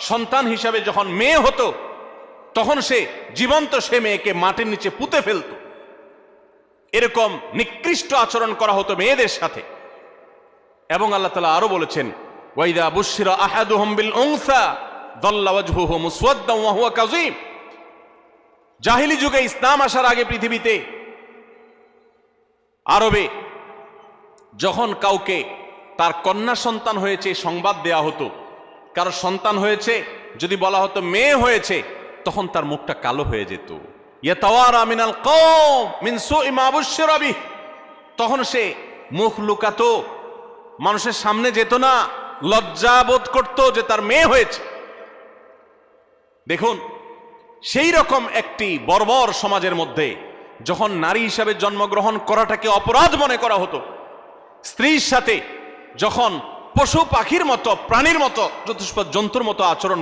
সন্তান হিসাবে যখন মেয়ে হতো তখন সে জীবন্ত সে মেয়েকে মাটির নিচে পুঁতে ফেলত। এরকম নিকৃষ্ট আচরণ করা হতো মেয়েদের সাথে। এবং আল্লাহ তাআলা আরো বলেছেন, ওয়াইদা বুশিরা আহাদুহুম বিল উনসা যাল্লা ওয়াজহুহু মুসওয়াদ্দান ওয়া হুয়া কাযীম। জাহিলি যুগে, ইসলাম আসার আগে পৃথিবীতে আরবে যখন কাউকে তার কন্যা সন্তান হয়েছে সংবাদ দেয়া হতো, কারো সন্তান হয়েছে যদি বলা হতো মেয়ে হয়েছে, তখন তার মুখটা কালো হয়ে যেত। ইয়াতাওয়ারা মিনাল কওম মিন সুই মা বুশিরা বিহি। তখন সে মুখ লুকাতো, মানুষের সামনে যেত না, লজ্জা বোধ করত যে তার মেয়ে হয়েছে। দেখুন, সেই রকম একটি বর্বর সমাজের মধ্যে যখন নারী হিসাবে জন্মগ্রহণ করাটাকে অপরাধ মনে করা হতো, স্ত্রীর সাথে যখন পশু পাখির মতো, প্রাণীর মতো, চতুষ্পদ জন্তুর মতো আচরণ